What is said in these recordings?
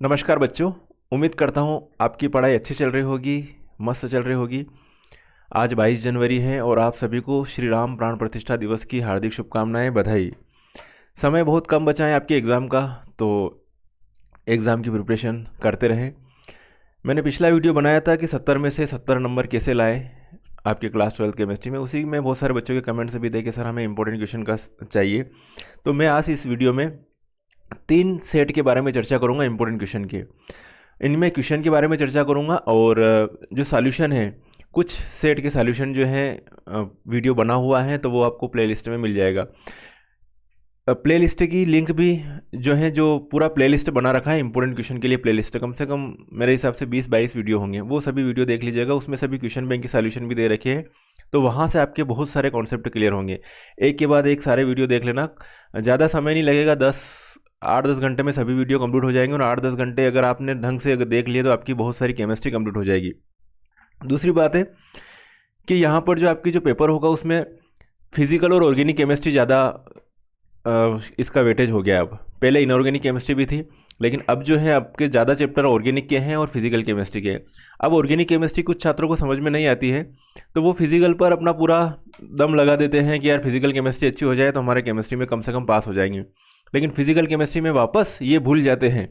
नमस्कार बच्चों। उम्मीद करता हूँ आपकी पढ़ाई अच्छी चल रही होगी, मस्त चल रही होगी। आज 22 जनवरी है और आप सभी को श्री राम प्राण प्रतिष्ठा दिवस की हार्दिक शुभकामनाएं, बधाई। समय बहुत कम बचा है आपके एग्ज़ाम का, तो एग्ज़ाम की प्रिपरेशन करते रहें। मैंने पिछला वीडियो बनाया था कि 70 में से 70 नंबर कैसे लाए आपके क्लास 12 केमिस्ट्री में। उसी में बहुत सारे बच्चों के कमेंट्स भी थे कि सर हमें इंपॉर्टेंट क्वेश्चन का चाहिए। तो मैं आज इस वीडियो में 3 सेट के बारे में चर्चा करूँगा इंपॉर्टेंट क्वेश्चन के। इनमें क्वेश्चन के बारे में चर्चा करूँगा और जो सॉल्यूशन है, कुछ सेट के सॉल्यूशन जो है वीडियो बना हुआ है, तो वो आपको प्लेलिस्ट में मिल जाएगा। प्लेलिस्ट की लिंक भी जो है, जो पूरा प्लेलिस्ट बना रखा है इंपॉर्टेंट क्वेश्चन के लिए, प्लेलिस्ट कम से कम मेरे हिसाब से 20-22 वीडियो होंगे, वो सभी वीडियो देख लीजिएगा। उसमें सभी क्वेश्चन बैंक के सॉल्यूशन भी दे रखे हैं, तो वहाँ से आपके बहुत सारे कॉन्सेप्ट क्लियर होंगे। एक के बाद एक सारे वीडियो देख लेना, ज़्यादा समय नहीं लगेगा। 8-10 घंटे में सभी वीडियो कंप्लीट हो जाएंगे और 8-10 घंटे अगर आपने ढंग से अगर देख लिए तो आपकी बहुत सारी केमिस्ट्री कंप्लीट हो जाएगी। दूसरी बात है कि यहाँ पर जो आपकी जो पेपर होगा उसमें फिजिकल और ऑर्गेनिक केमिस्ट्री ज़्यादा इसका वेटेज हो गया। अब पहले इनऑर्गेनिक केमिस्ट्री भी थी, लेकिन अब जो है आपके ज़्यादा चैप्टर ऑर्गेनिक के हैं और फिजिकल केमिस्ट्री के हैं। अब ऑर्गेनिक केमिस्ट्री कुछ छात्रों को समझ में नहीं आती है, तो वो फिजिकल पर अपना पूरा दम लगा देते हैं कि यार फिजिकल केमिस्ट्री अच्छी हो जाए तो हमारे केमिस्ट्री में कम से कम पास हो जाएंगे। लेकिन फिजिकल केमिस्ट्री में वापस ये भूल जाते हैं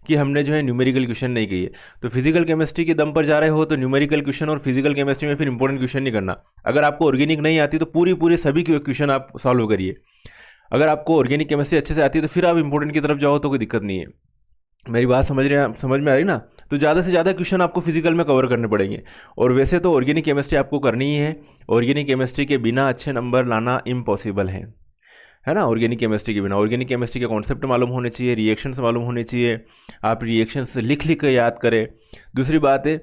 कि हमने जो है न्यूमेरिकल क्वेश्चन नहीं किए। तो फिजिकल केमिस्ट्री के दम पर जा रहे हो तो न्यूमेरिकल क्वेश्चन और फिजिकल केमिस्ट्री में फिर इंपॉर्टेंट क्वेश्चन नहीं करना। अगर आपको ऑर्गेनिक नहीं आती तो पूरी सभी क्वेश्चन आप सॉल्व करिए। अगर आपको ऑर्गेनिक केमिस्ट्री अच्छे से आती है तो फिर आप इंपॉर्टेंट की तरफ जाओ तो कोई दिक्कत नहीं है। मेरी बात समझ में आ रही ना? तो ज़्यादा से ज़्यादा क्वेश्चन आपको फिजिकल में कवर करने पड़ेंगे। और वैसे तो ऑर्गेनिक केमिस्ट्री आपको करनी ही है। ऑर्गेनिक केमिस्ट्री के बिना अच्छे नंबर लाना इम्पॉसिबल है ना? ऑर्गेनिक केमिस्ट्री के बिना, ऑर्गेनिक केमिस्ट्री के कॉन्सेप्ट मालूम होने चाहिए, रिएक्शंस मालूम होने चाहिए, आप रिएक्शंस लिख कर याद करें। दूसरी बात है,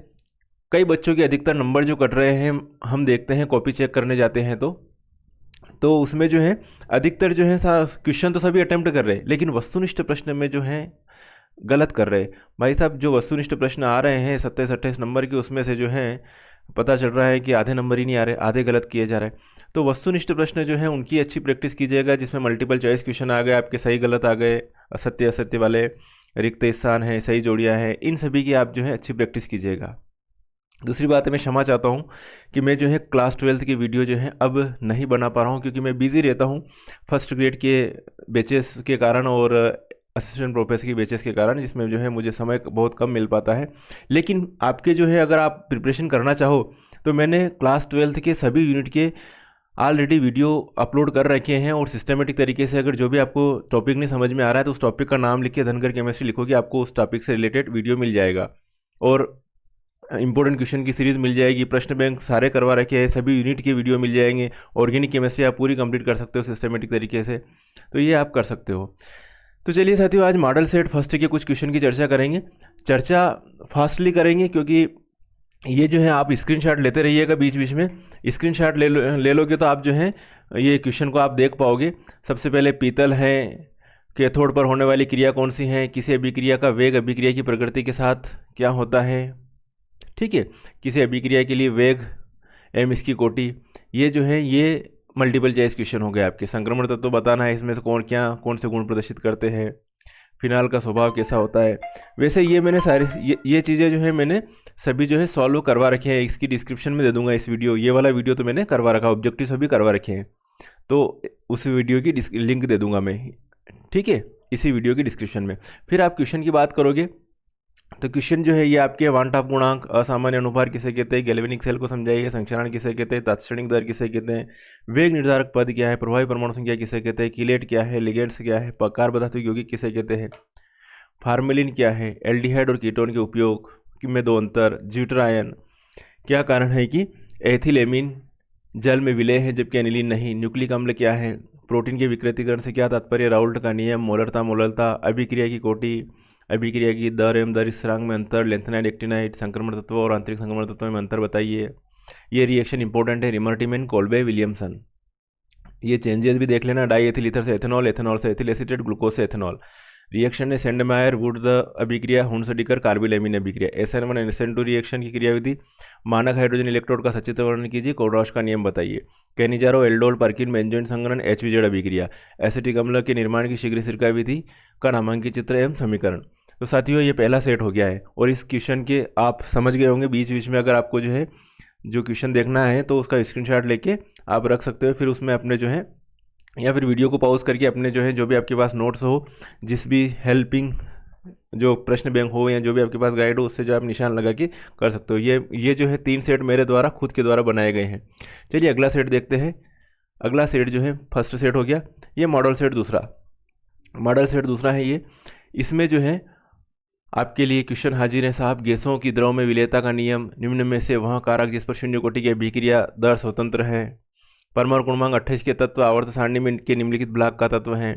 कई बच्चों के अधिकतर नंबर जो कट रहे हैं, हम देखते हैं कॉपी चेक करने जाते हैं तो उसमें जो है अधिकतर जो है क्वेश्चन तो सभी अटेम्प्ट कर रहे हैं, लेकिन वस्तुनिष्ठ प्रश्न में जो है गलत कर रहे हैं। भाई साहब, जो वस्तुनिष्ठ प्रश्न आ रहे हैं 27-28 नंबर के, उसमें से जो है पता चल रहा है कि आधे नंबर ही नहीं आ रहे, आधे गलत किए जा रहे हैं। तो वस्तुनिष्ठ प्रश्न जो है उनकी अच्छी प्रैक्टिस कीजिएगा, जिसमें मल्टीपल चॉइस क्वेश्चन आ गए, आपके सही गलत आ गए, असत्य असत्य वाले, रिक्त स्थान है, सही जोड़ियाँ हैं, इन सभी की आप जो है अच्छी प्रैक्टिस कीजिएगा। दूसरी बात है, मैं क्षमा चाहता हूँ कि मैं जो है क्लास 12 की वीडियो जो है अब नहीं बना पा रहा हूँ, क्योंकि मैं बिज़ी रहता हूँ फर्स्ट ग्रेड के बैचेस के कारण और असिस्टेंट प्रोफेसर की बैचेस के कारण, जिसमें जो है मुझे समय बहुत कम मिल पाता है। लेकिन आपके जो है अगर आप प्रिपरेशन करना चाहो तो मैंने क्लास 12 के सभी यूनिट के ऑलरेडी वीडियो अपलोड कर रखे हैं, और सिस्टमेटिक तरीके से अगर जो भी आपको टॉपिक नहीं समझ में आ रहा है तो उस टॉपिक का नाम लिख के धनकर केमिस्ट्री लिखोगे, आपको उस टॉपिक से रिलेटेड वीडियो मिल जाएगा और इंपॉर्टेंट क्वेश्चन की सीरीज़ मिल जाएगी। प्रश्न बैंक सारे करवा रखे हैं, सभी यूनिट के वीडियो मिल जाएंगे। ऑर्गेनिक केमिस्ट्री आप पूरी कंप्लीट कर सकते हो सिस्टमेटिक तरीके से, तो ये आप कर सकते हो। तो चलिए साथियों, आज मॉडल सेट फर्स्ट के कुछ क्वेश्चन की चर्चा करेंगे। चर्चा फास्टली करेंगे, क्योंकि ये जो है आप स्क्रीनशॉट लेते रहिएगा बीच बीच में। स्क्रीनशॉट ले लोगे तो आप जो है ये क्वेश्चन को आप देख पाओगे। सबसे पहले पीतल है, कैथोड पर होने वाली क्रिया कौन सी है, किसी अभिक्रिया का वेग अभिक्रिया की प्रकृति के साथ क्या होता है, ठीक है, किसी अभिक्रिया के लिए वेग m इसकी कोटि। ये जो है ये मल्टीपल चॉइस क्वेश्चन हो गए आपके। संक्रमण तत्व बताना है, इसमें से कौन से गुण प्रदर्शित करते हैं, फिनाल का स्वभाव कैसा होता है। वैसे ये मैंने सारी ये चीज़ें जो है मैंने सभी जो है सॉल्व करवा रखे हैं, इसकी डिस्क्रिप्शन में दे दूंगा इस वीडियो, ये वाला वीडियो तो मैंने करवा रखा, ऑब्जेक्टिव सभी करवा रखे हैं, तो उस वीडियो की लिंक दे दूंगा मैं, ठीक है, इसी वीडियो की डिस्क्रिप्शन में। फिर आप क्वेश्चन की बात करोगे तो क्वेश्चन जो है ये आपके वांटाप गुणांक, असामान्य अनुभार किसे कहते हैं, गैल्वेनिक सेल को समझाइए, संक्षारण किसे कहते हैं, तात्क्षणिक दर किसे कहते हैं, वेग निर्धारक पद क्या है, प्रभावी परमाणु संख्या किसे कहते हैं, कीलेट क्या है, लिगेंड्स क्या है, कार्ब धातु यौगिक किसे कहते हैं, फार्मेलिन क्या है, एल्डिहाइड और कीटोन के उपयोग में दो अंतर, ज्यूटरायन क्या कारण है कि एथिलेमिन जल में विलय है जबकि एनिलीन नहीं, न्यूक्लिक अम्ल क्या है, प्रोटीन के विकृतीकरण से क्या तात्पर्य, राउल्ट का नियम, मोलरता, अभिक्रिया की कोटि, अभिक्रिया की दर एवं दर स्थिरांक में अंतर, लेंथेनाइड एक्टिनाइड, संक्रमण तत्व और आंतरिक संक्रमण तत्व में अंतर बताइए। ये रिएक्शन इंपॉर्टेंट है, रिमर्टिमेन, कोल्बे, विलियमसन। ये चेंजेस भी देख लेना, डाई एथिल ईथर से एथेनॉल, एथेनॉल से एथिल एसीटेट, ग्लूकोज से एथेनॉल। रिएक्शन है सेंडमायर वुड द अभिक्रिया, हुंसडीकर कार्बिलेमिन अभिक्रिया। SN1 SN2 रिएक्शन की क्रियाविधि, मानक हाइड्रोजन इलेक्ट्रोड का सचित्र वर्णन कीजिए, कोडरॉस का नियम बताइए। कैनिजारो, एल्डोल, पर्किन, बेंजोइन संघनन, HVZ अभिक्रिया। एसिटिक अम्ल के निर्माण की शीघ्र सिरका विधि का नामांकित चित्र एवं समीकरण। तो साथियों ये पहला सेट हो गया है, और इस क्वेश्चन के आप समझ गए होंगे। बीच बीच में अगर आपको जो है जो क्वेश्चन देखना है तो उसका स्क्रीनशॉट लेके आप रख सकते हो, फिर उसमें अपने जो है, या फिर वीडियो को पॉज करके अपने जो है जो भी आपके पास नोट्स हो, जिस भी हेल्पिंग जो प्रश्न बैंक हो या जो भी आपके पास गाइड हो, उससे जो आप निशान लगा के कर सकते हो। ये जो है 3 सेट मेरे द्वारा खुद के द्वारा बनाए गए हैं। चलिए अगला सेट देखते हैं। अगला सेट जो है फर्स्ट सेट हो गया, ये मॉडल सेट दूसरा। मॉडल सेट दूसरा है ये। इसमें जो है आपके लिए क्वेश्चन हाजिर है साहब। गैसों की द्रव में विलेयता का नियम, निम्न में से वह कारक जिस पर शून्य कोटि की अभिक्रिया दर स्वतंत्र है। परमाणु क्रमांक 28 के तत्व आवर्त सारणी में के निम्नलिखित ब्लॉक का तत्व हैं।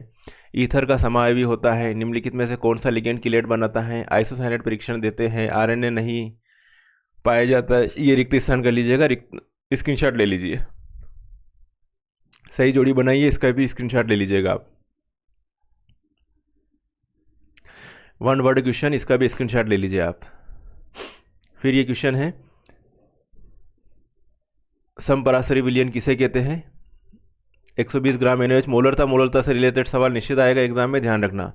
ईथर का समावयवी होता है। निम्नलिखित में से कौन सा लिगेंड किलेट बनाता है। आइसोसाइनेट परीक्षण देते हैं। आरएनए नहीं पाया जाता है। ये रिक्त स्थान कर लीजिएगा, स्क्रीनशॉट ले लीजिए। सही जोड़ी बनाइए, इसका भी स्क्रीनशॉट ले लीजिएगा आप। 1 वर्ड क्वेश्चन, इसका भी स्क्रीनशॉट ले लीजिए आप। फिर ये क्वेश्चन है, समपराशरी विलयन किसे कहते हैं। 120 ग्राम NaOH। मोलरता से रिलेटेड सवाल निश्चित आएगा एग्जाम में, ध्यान रखना।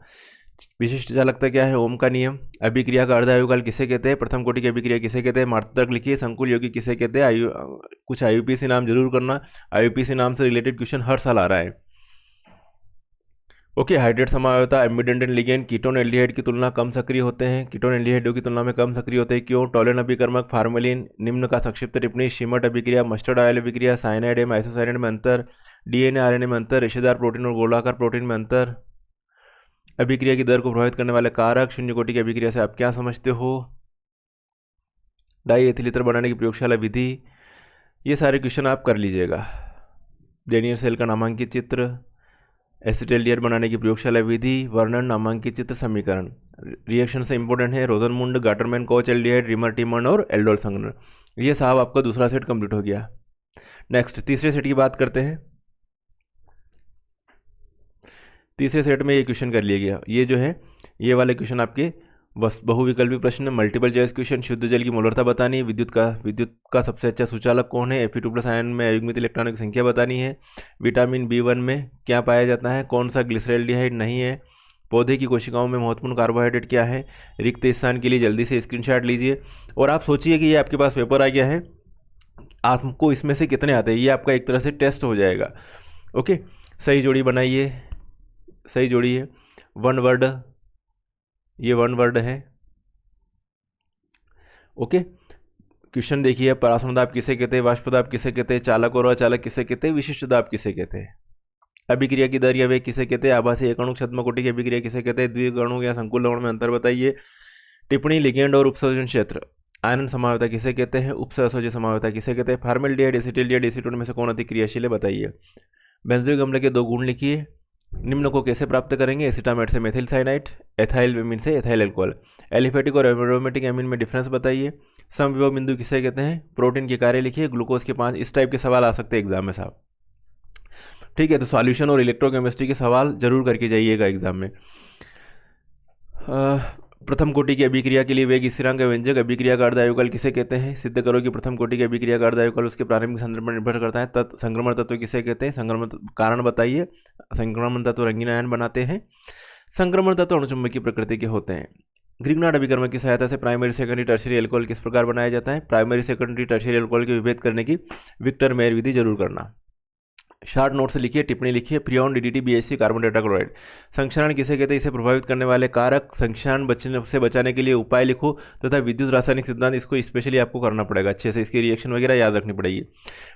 विशिष्ट चालकता क्या है, ओम का नियम। अभिक्रिया का अर्धायुकाल किसे कहते हैं। प्रथम कोटि की अभिक्रिया किसे कहते हैं। मात्रक लिखिए। संकुल यौगिक किसे कहते हैं। कुछ IUPAC नाम जरूर करना, IUPAC नाम से रिलेटेड क्वेश्चन हर साल आ रहा है। ओके, हाइड्रेट समावयवता, एम्बिडेंट लिगेंड। कीटोन एल्डिहाइड की तुलना कम सक्रिय होते हैं। कीटोन एल्डिहाइडों की तुलना में कम सक्रिय होते हैं, क्यों। टॉलन अभिकर्मक, फार्मेलिन। निम्न का संक्षिप्त टिप्पणी, शिमट अभिक्रिया, मस्टर्ड ऑयल अभिक्रिया, साइनाइड एवं आइसोसाइनेट में अंतर, DNA RNA में अंतर, रेशेदार प्रोटीन और गोलाकार प्रोटीन में अंतर, अभिक्रिया की दर को प्रभावित करने वाले कारक, शून्य कोटि की अभिक्रिया से आप क्या समझते हो, डाई एथिल ईथर बनाने की प्रयोगशाला विधि। ये सारे क्वेश्चन आप कर लीजिएगा। डेनियर सेल का नामांकित चित्र, एसिटेल्डिहाइड बनाने की प्रयोगशाला विधि, वर्णन, नामांकित चित्र, समीकरण। रिएक्शन से इंपॉर्टेंट है रोजनमुंड, गाटरमैन, कोच एल्डिहाइड, रिमर टीमन और एल्डोल संघनन। ये साहब आपका दूसरा सेट कंप्लीट हो गया। नेक्स्ट तीसरे सेट की बात करते हैं। तीसरे सेट में ये क्वेश्चन कर लिया गया। ये जो है ये वाले क्वेश्चन आपके बस बहुविकल्पी प्रश्न, मल्टीपल चॉइस क्वेश्चन। शुद्ध जल की मोलरता बतानी है। विद्युत का सबसे अच्छा सुचालक कौन है। Fe2+ आयन में अयुग्मित इलेक्ट्रॉनों की संख्या बतानी है। विटामिन B1 में क्या पाया जाता है। कौन सा ग्लिसरॉल्डिहाइड नहीं है। पौधे की कोशिकाओं में महत्वपूर्ण कार्बोहाइड्रेट क्या है। रिक्त स्थान के लिए जल्दी से स्क्रीनशॉट लीजिए और आप सोचिए कि ये आपके पास पेपर आ गया है, आपको इसमें से कितने आते हैं। ये आपका एक तरह से टेस्ट हो जाएगा। ओके, सही जोड़ी बनाइए। सही जोड़ी है 1 वर्ड, ये 1 वर्ड है। ओके, क्वेश्चन देखिए। परासरण दाब किसे कहते हैं। वाष्प दाब किसे कहते हैं। चालक और अचालक किसे कहते हैं। विशिष्ट दाब किसे कहते हैं। अभिक्रिया की दर या वेग किसे कहते हैं। आभासी एक अणु छद्म कोटि की अभिक्रिया किसे कहते हैं। द्वितीय अणु या संकुल लवण में अंतर बताइए। टिप्पणी, लिगेंड और उपसर्जन क्षेत्र। आयनन समावयवता किसे कहते हैं। उपसहसंयोजक समावयवता किसे कहते हैं। फार्मेल्डिहाइड, एसिटिल्डिहाइड, एसीटोन में से कौन अधिक क्रियाशील है बताइए। बेंजोइक अम्ल के 2 गुण लिखिए। निम्न को कैसे प्राप्त करेंगे। एसिटामेट से मेथिल साइनाइड, एथाइल एमीन से एथाइल अल्कोहल। एलिफेटिक और एरोमेटिक एमीन में डिफरेंस बताइए। समविभव बिंदु किसे कहते हैं। प्रोटीन के कार्य लिखिए। ग्लूकोज के 5। इस टाइप के सवाल आ सकते हैं एग्जाम में साहब। ठीक है, तो सॉल्यूशन और इलेक्ट्रोकेमिस्ट्री के सवाल जरूर करके जाइएगा एग्जाम में। प्रथम कोटि की अभिक्रिया के लिए वेग स्थिरांक व्यंजक। अभिक्रिया का अर्धायुकाल किसे कहते हैं। सिद्ध करो कि प्रथम कोटि की अभिक्रिया का अर्धायुकाल उसके प्रारंभिक संदर्भ पर निर्भर करता है। संक्रमण तत्व किसे कहते हैं। संक्रमण कारण बताइए। संक्रमण तत्व रंगीन आयन बनाते हैं। संक्रमण तत्व अणुचुंबकीय प्रकृति के होते हैं। ग्रिग्नार्ड अभिकर्मक की सहायता से प्राइमरी सेकेंडरी टर्शियरी अल्कोहल किस प्रकार बनाया जाता है। प्राइमरी सेकेंडरी टर्शियरी अल्कोहल के विभेद करने की विक्टर मेयर विधि जरूर करना। शार्ट नोट से लिखिए, टिप्पणी लिखिए। Freon, DDT, BHC, carbon tetrachloride. संक्षारण किसे कहते हैं। इसे प्रभावित करने वाले कारक। संक्षारण से बचाने के लिए उपाय लिखो तथा विद्युत रासायनिक सिद्धांत, इसको स्पेशली आपको करना पड़ेगा अच्छे से, इसकी रिएक्शन वगैरह याद रखनी पड़ेगी।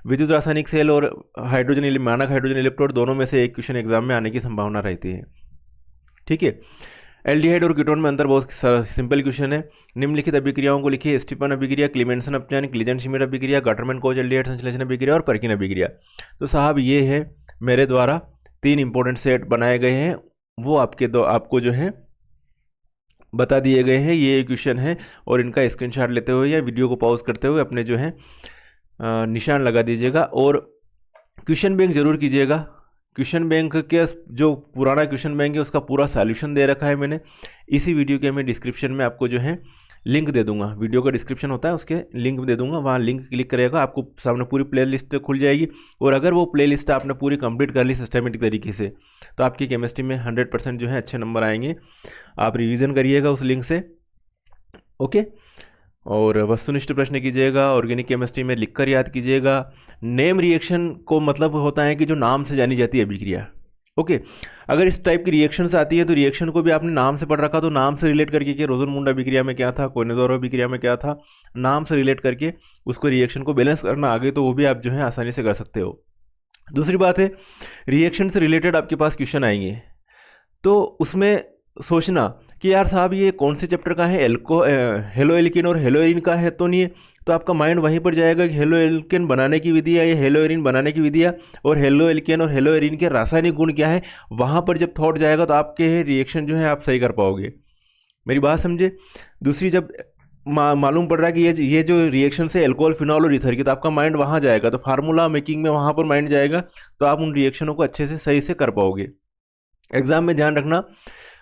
विद्युत रासायनिक सेल और हाइड्रोजन मानक हाइड्रोजन इलेक्ट्रोड दोनों में से एक क्वेश्चन एग्जाम में आने की संभावना रहती है। ठीक है, एल्डिहाइड और कीटोन में अंतर बहुत सिंपल क्वेश्चन है। निम्नलिखित अभिक्रियाओं को लिखिए। स्टीफन अभिक्रिया, क्लीमेंसन अपचयन, क्लीजेंट श्मिट अभिक्रिया, गाटरमैन कोच एल्डिहाइड संश्लेषण अभिक्रिया और पर्किन अभिक्रिया। तो साहब ये है मेरे द्वारा 3 इंपॉर्टेंट सेट बनाए गए हैं, वो आपको जो है बता दिए गए हैं। ये क्वेश्चन है और इनका स्क्रीनशॉट लेते हुए या वीडियो को पॉज करते हुए अपने जो है निशान लगा दीजिएगा और क्वेश्चन बैंक जरूर कीजिएगा। क्वेश्चन बैंक के जो पुराना क्वेश्चन बैंक है उसका पूरा सॉल्यूशन दे रखा है मैंने। इसी वीडियो के मैं डिस्क्रिप्शन में आपको जो है लिंक दे दूंगा, वीडियो का डिस्क्रिप्शन होता है उसके लिंक दे दूंगा, वहाँ लिंक क्लिक करेगा आपको सामने पूरी प्ले लिस्ट खुल जाएगी। और अगर वो प्ले लिस्ट आपने पूरी कंप्लीट कर ली सिस्टमेटिक तरीके से तो आपकी केमिस्ट्री में 100% जो है अच्छे नंबर आएंगे। आप रिवीजन करिएगा उस लिंक से, ओके। और वस्तुनिष्ठ प्रश्न कीजिएगा, ऑर्गेनिक केमिस्ट्री में लिखकर याद कीजिएगा। नेम रिएक्शन को मतलब होता है कि जो नाम से जानी जाती है अभिक्रिया, ओके। अगर इस टाइप की रिएक्शंस आती है तो रिएक्शन को भी आपने नाम से पढ़ रखा तो नाम से रिलेट करके कि रोजनमुंडा अभिक्रिया में क्या था, कोइनेज़ोरो अभिक्रिया में क्या था, नाम से रिलेट करके उसको रिएक्शन को बैलेंस करना आगे, तो वो भी आप जो है आसानी से कर सकते हो। दूसरी बात है, रिएक्शन से रिलेटेड आपके पास क्वेश्चन आएंगे तो उसमें सोचना कि यार साहब ये कौन से चैप्टर का है, हेलो एल्किन और हेलो एरिन का है तो नहीं है, तो आपका माइंड वहीं पर जाएगा कि हेलो एल्केन बनाने की विधि है, ये हेलो एरिन बनाने की विधि है, और हेलो एल्केन और हेलो एरिन के रासायनिक गुण क्या है, वहाँ पर जब थॉट जाएगा तो आपके रिएक्शन जो है आप सही कर पाओगे। मेरी बात समझे। दूसरी, जब मालूम पड़ रहा है कि ये जो रिएक्शन से एल्कोहल, फिनॉल और ईथर की, तो आपका माइंड वहाँ जाएगा, तो फार्मूला मेकिंग में वहाँ पर माइंड जाएगा, तो आप उन रिएक्शनों को अच्छे से सही से कर पाओगे। एग्जाम में ध्यान रखना,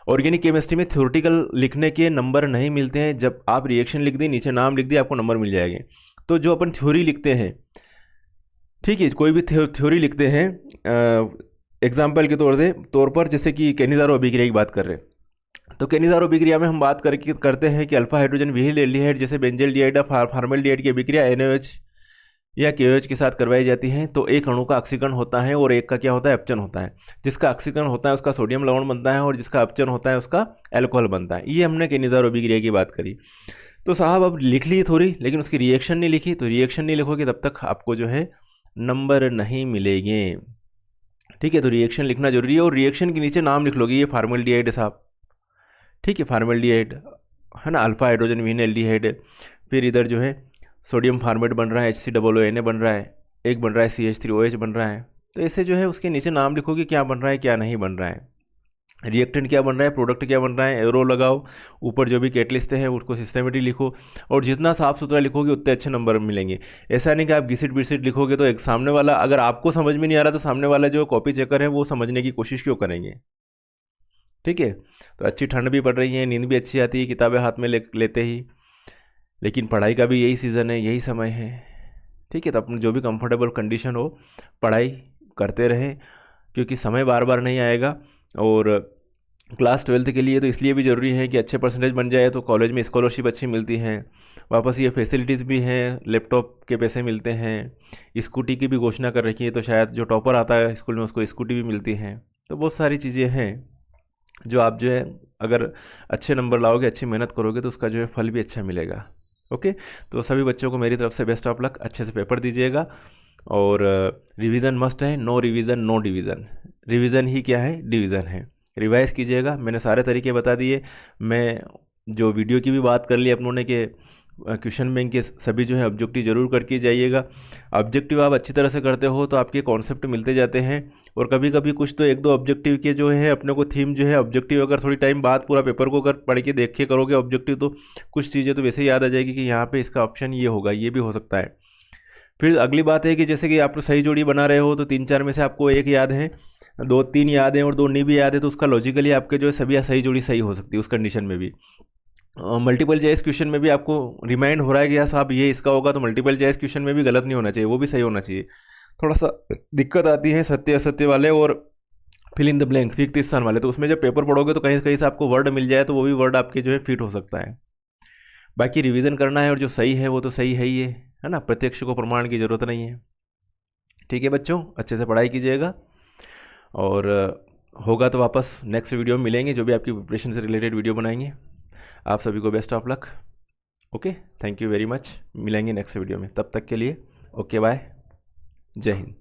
ऑर्गेनिक केमिस्ट्री में थ्योरेटिकल लिखने के नंबर नहीं मिलते हैं। जब आप रिएक्शन लिख दी, नीचे नाम लिख दिया, आपको नंबर मिल जाएंगे। तो जो अपन थ्योरी लिखते हैं, ठीक है, कोई भी थ्योरी लिखते हैं, एग्जाम्पल के तौर पर जैसे कि केनिज़ारो अभिक्रिया की बात कर रहे हैं, तो केनिज़ारो अभिक्रिया में हम बात करते हैं कि अल्फा हाइड्रोजन विहिल एल्डिहाइड जैसे बेंजल्डिहाइड या फार्मल्डिहाइड की अभिक्रिया NaOH या KOH के साथ करवाई जाती है। तो एक अणु का ऑक्सीकरण होता है और एक का क्या होता है, अपचन होता है। जिसका ऑक्सीकरण होता है उसका सोडियम लवण बनता है और जिसका अपचन होता है उसका अल्कोहल बनता है। ये हमने केनिज़ारो अभिक्रिया की बात करी। तो साहब अब लिख ली थोड़ी, लेकिन उसकी रिएक्शन नहीं लिखी, तो रिएक्शन नहीं लिखोगे तब तक आपको जो है नंबर नहीं मिलेंगे, ठीक है। तो रिएक्शन लिखना जरूरी है, और रिएक्शन के नीचे नाम लिख लोगे, ये फार्मल्डिहाइड है साहब, ठीक है, फार्मल्डिहाइड है ना, अल्फा हाइड्रोजन विहीन एल्डिहाइड। फिर इधर जो है सोडियम फार्मेट बन रहा है, HCOONA बन रहा है, एक बन रहा है CH3OH बन रहा है। तो ऐसे जो है उसके नीचे नाम लिखोगे क्या बन रहा है क्या नहीं बन रहा है, रिएक्टेंट क्या बन रहा है, प्रोडक्ट क्या बन रहा है, एरो लगाओ, ऊपर जो भी कैटलिस्ट है उसको सिस्टमेटिक लिखो, और जितना साफ सुथरा लिखोगे उतने अच्छे नंबर मिलेंगे। ऐसा नहीं कि आप घिसिट बिसिट लिखोगे तो एक सामने वाला, अगर आपको समझ में नहीं आ रहा तो सामने वाला जो कॉपी चेकर है वो समझने की कोशिश क्यों करेंगे, ठीक है। तो अच्छी ठंड भी पड़ रही है, नींद भी अच्छी आती है किताबें हाथ में लेते ही, लेकिन पढ़ाई का भी यही सीज़न है, यही समय है, ठीक है। तो अपने जो भी कंफर्टेबल कंडीशन हो पढ़ाई करते रहें, क्योंकि समय बार बार नहीं आएगा। और क्लास 12th के लिए तो इसलिए भी ज़रूरी है कि अच्छे परसेंटेज बन जाए तो कॉलेज में स्कॉलरशिप अच्छी मिलती हैं, वापस ये फैसिलिटीज़ भी हैं, लैपटॉप के पैसे मिलते हैं, स्कूटी की भी घोषणा कर रखी है, तो शायद जो टॉपर आता है स्कूल में उसको स्कूटी भी मिलती हैं। तो बहुत सारी चीज़ें हैं जो आप जो है अगर अच्छे नंबर लाओगे, अच्छी मेहनत करोगे तो उसका जो है फल भी अच्छा मिलेगा, ओके। तो सभी बच्चों को मेरी तरफ से बेस्ट ऑफ लक, अच्छे से पेपर दीजिएगा। और रिवीजन मस्ट है, no revision no division. Revision ही क्या है, डिवीज़न है। रिवाइज कीजिएगा, मैंने सारे तरीके बता दिए। मैं जो वीडियो की भी बात कर ली अपनों ने कि क्वेश्चन बैंक के सभी जो है ऑब्जेक्टिव जरूर करके जाइएगा। ऑब्जेक्टिव आप अच्छी तरह से करते हो तो आपके कॉन्सेप्ट मिलते जाते हैं, और कभी कभी कुछ तो एक दो ऑब्जेक्टिव के जो है अपने को थीम जो है ऑब्जेक्टिव, अगर थोड़ी टाइम बाद पूरा पेपर को अगर पढ़ के देख के करोगे ऑब्जेक्टिव तो कुछ चीज़ें तो वैसे ही याद आ जाएगी कि यहाँ पे इसका ऑप्शन ये होगा, ये भी हो सकता है। फिर अगली बात है कि जैसे कि आप सही जोड़ी बना रहे हो तो 3-4 में से आपको एक याद है, 2-3 याद है और 2 नहीं भी याद है, तो उसका लॉजिकली आपके जो है सभी सही जोड़ी सही हो सकती है उस कंडीशन में भी। मल्टीपल चॉइस क्वेश्चन में भी आपको रिमाइंड हो रहा है कि यार साहब ये इसका होगा, तो मल्टीपल चॉइस क्वेश्चन में भी गलत नहीं होना चाहिए, वो भी सही होना चाहिए। थोड़ा सा दिक्कत आती है सत्य असत्य वाले और फिल इन द ब्लैंक रिक्त स्थान वाले, तो उसमें जब पेपर पढ़ोगे तो कहीं कहीं से आपको वर्ड मिल जाए तो वो भी वर्ड आपके जो है फिट हो सकता है। बाकी रिवीजन करना है और जो सही है वो तो सही है ही है ना, प्रत्यक्ष को प्रमाण की ज़रूरत नहीं है, ठीक है बच्चों। अच्छे से पढ़ाई कीजिएगा, और होगा तो वापस नेक्स्ट वीडियो में मिलेंगे, जो भी आपकी प्रिपरेशन से रिलेटेड वीडियो बनाएंगे। आप सभी को best of luck, okay, thank you very much. मिलेंगे नेक्स्ट वीडियो में, तब तक के लिए ओके बाय, जय हिंद।